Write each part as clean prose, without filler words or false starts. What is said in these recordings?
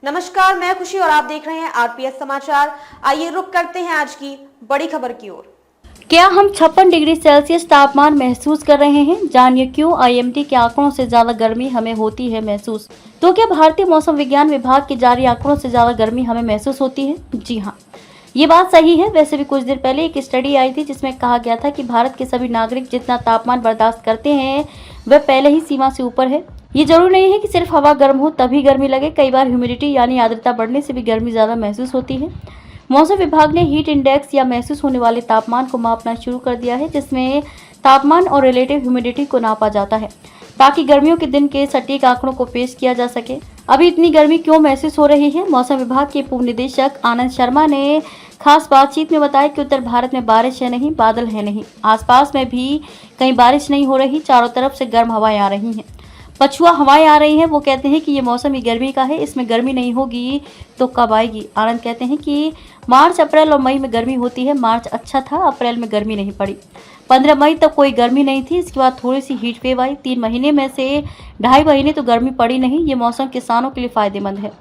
नमस्कार, मैं खुशी और आप देख रहे हैं आरपीएस समाचार। आइए रुक करते हैं आज की बड़ी खबर की ओर। क्या हम 56 डिग्री सेल्सियस तापमान महसूस कर रहे हैं? जानिए क्यों आईएमडी के आंकड़ों से ज्यादा गर्मी हमें होती है महसूस। तो क्या भारतीय मौसम विज्ञान विभाग के जारी आंकड़ों से ज्यादा गर्मी हमें महसूस होती है? जी हाँ, ये बात सही है। वैसे भी कुछ देर पहले एक स्टडी आई थी जिसमें कहा गया था कि भारत के सभी नागरिक जितना तापमान बर्दाश्त करते हैं वह पहले ही सीमा से ऊपर है। ये जरूरी नहीं है कि सिर्फ हवा गर्म हो तभी गर्मी लगे। कई बार ह्यूमिडिटी यानी आर्द्रता बढ़ने से भी गर्मी ज्यादा महसूस होती है। मौसम विभाग ने हीट इंडेक्स या महसूस होने वाले तापमान को मापना शुरू कर दिया है, जिसमें तापमान और रिलेटिव ह्यूमिडिटी को नापा जाता है ताकि गर्मियों के दिन के सटीक आंकड़ों को पेश किया जा सके। अभी इतनी गर्मी क्यों महसूस हो रही है? मौसम विभाग के पूर्व निदेशक आनंद शर्मा ने खास बातचीत में बताया कि उत्तर भारत में बारिश है नहीं, बादल है नहीं, आसपास में भी कहीं बारिश नहीं हो रही, चारों तरफ से गर्म हवाएं आ रही हैं, पछुआ हवाएं आ रही हैं। वो कहते हैं कि ये मौसम ही गर्मी का है, इसमें गर्मी नहीं होगी तो कब आएगी? आनंद कहते हैं कि मार्च, अप्रैल और मई में गर्मी होती है। मार्च अच्छा था, अप्रैल में गर्मी नहीं पड़ी। 15 मई तक कोई गर्मी नहीं थी, इसके बाद थोड़ी सी हीट वेव आई। 3 महीने में से 2.5 महीने तो गर्मी पड़ी नहीं। ये मौसम किसानों के लिए फायदेमंद है,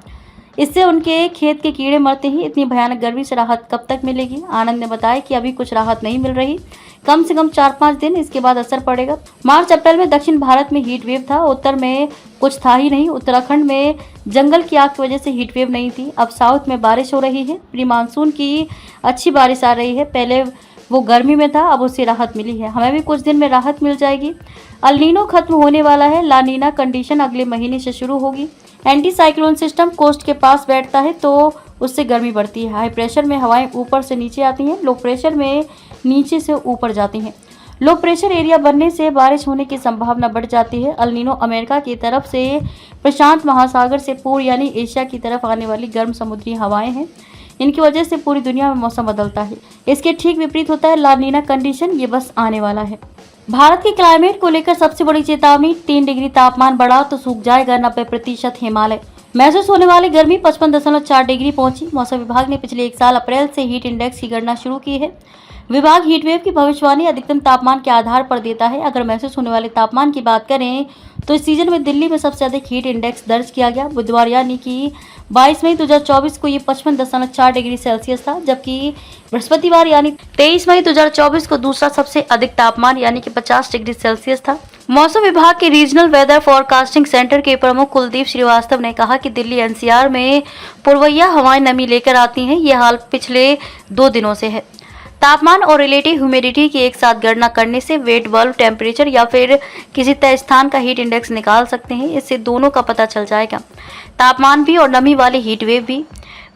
इससे उनके खेत के कीड़े मरते हैं। इतनी भयानक गर्मी से राहत कब तक मिलेगी? आनंद ने बताया कि अभी कुछ राहत नहीं मिल रही, कम से कम 4-5 दिन, इसके बाद असर पड़ेगा। मार्च अप्रैल में दक्षिण भारत में हीट वेव था, उत्तर में कुछ था ही नहीं। उत्तराखंड में जंगल की आग की वजह से हीट वेव नहीं थी। अब साउथ में बारिश हो रही है, प्री मानसून की अच्छी बारिश आ रही है। पहले वो गर्मी में था, अब उससे राहत मिली है। हमें भी कुछ दिन में राहत मिल जाएगी। अल नीनो खत्म होने वाला है, ला नीना कंडीशन अगले महीने से शुरू होगी। एंटी साइक्लोन सिस्टम कोस्ट के पास बैठता है तो उससे गर्मी बढ़ती है। हाई प्रेशर में हवाएं ऊपर से नीचे आती हैं, लो प्रेशर में नीचे से ऊपर जाती हैं। लो प्रेशर एरिया बनने से बारिश होने की संभावना बढ़ जाती है। अल नीनो अमेरिका की तरफ से प्रशांत महासागर से पूर्व यानी एशिया की तरफ आने वाली गर्म समुद्री हवाएं हैं। इनकी वजह से पूरी दुनिया में मौसम बदलता है। इसके ठीक विपरीत होता है ला नीना कंडीशन, ये बस आने वाला है। भारत के क्लाइमेट को लेकर सबसे बड़ी चेतावनी, 3 डिग्री तापमान बढ़ा तो सूख जाएगा 90% हिमालय। महसूस होने वाली गर्मी 55.4 डिग्री पहुंची। मौसम विभाग ने पिछले 1 साल अप्रैल से हीट इंडेक्स की गणना शुरू की है। विभाग हीटवेव की भविष्यवाणी अधिकतम तापमान के आधार पर देता है। अगर महसूस होने वाले तापमान की बात करें तो इस सीजन में दिल्ली में सबसे अधिक हीट इंडेक्स दर्ज किया गया। बुधवार यानी कि 22 मई 2024 को ये 55.4 डिग्री सेल्सियस था, जबकि बृहस्पतिवार यानी 23 मई 2024 को दूसरा सबसे अधिक तापमान यानी कि 50 डिग्री सेल्सियस था। मौसम विभाग के रीजनल वेदर फोरकास्टिंग सेंटर के प्रमुख कुलदीप श्रीवास्तव ने कहा कि दिल्ली एनसीआर में पूर्वइया हवाएं नमी लेकर आती हैं। ये हाल पिछले 2 दिनों से है। तापमान और रिलेटिव ह्यूमिडिटी की एक साथ गणना करने से वेट बल्ब टेम्परेचर या फिर किसी तय स्थान का हीट इंडेक्स निकाल सकते हैं। इससे दोनों का पता चल जाएगा, तापमान भी और नमी वाली हीट वेव भी।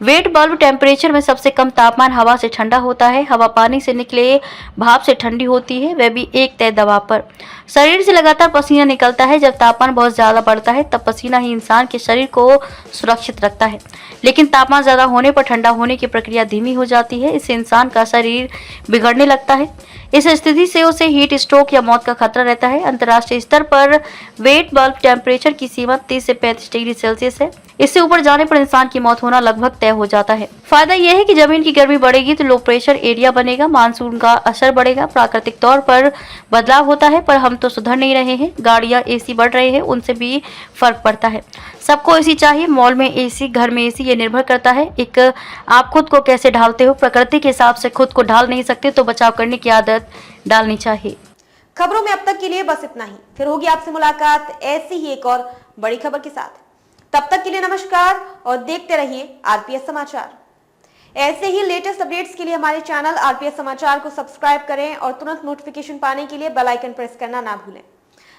वेट बल्ब टेम्परेचर में सबसे कम तापमान हवा से ठंडा होता है। हवा पानी से निकले भाप से ठंडी होती है, वह भी एक तय दबाव पर। शरीर से लगातार पसीना निकलता है। जब तापमान बहुत ज्यादा बढ़ता है तब पसीना ही इंसान के शरीर को सुरक्षित रखता है, लेकिन तापमान ज्यादा होने पर ठंडा होने की प्रक्रिया धीमी हो जाती है। इससे इंसान का शरीर बिगड़ने लगता है। इस स्थिति से उसे हीट स्ट्रोक या मौत का खतरा रहता है। अंतर्राष्ट्रीय स्तर पर वेट बल्ब टेम्परेचर की सीमा 30 से 35 डिग्री सेल्सियस है। इससे ऊपर जाने पर इंसान की मौत होना लगभग तय हो जाता है। फायदा यह है कि जमीन की गर्मी बढ़ेगी तो लो प्रेशर एरिया बनेगा, मानसून का असर बढ़ेगा, प्राकृतिक तौर पर बदलाव होता है। पर हम तो सुधर नहीं रहे हैं। गाड़ियां एसी बढ़ रहे हैं, उनसे भी फर्क पड़ता है। सबको एसी चाहिए, मॉल में एसी, घर में एसी, ये निर्भर करता है एक आप खुद को कैसे ढालते हो। प्रकृति के हिसाब से खुद को ढाल नहीं सकते तो बचाव करने की आदत डालनी चाहिए। खबरों में अब तक के लिए बस इतना ही। फिर होगी आपसे मुलाकात ऐसी ही एक और बड़ी खबर के साथ। तब तक के लिए नमस्कार और देखते रहिए आरपीएस समाचार। ऐसे ही लेटेस्ट अपडेट्स के लिए हमारे चैनल आरपीएस समाचार को सब्सक्राइब करें और तुरंत नोटिफिकेशन पाने के लिए बेल आइकन प्रेस करना ना भूलें।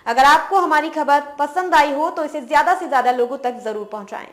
अगर आपको हमारी खबर पसंद आई हो तो इसे ज्यादा से ज्यादा लोगों तक जरूर पहुंचाएं।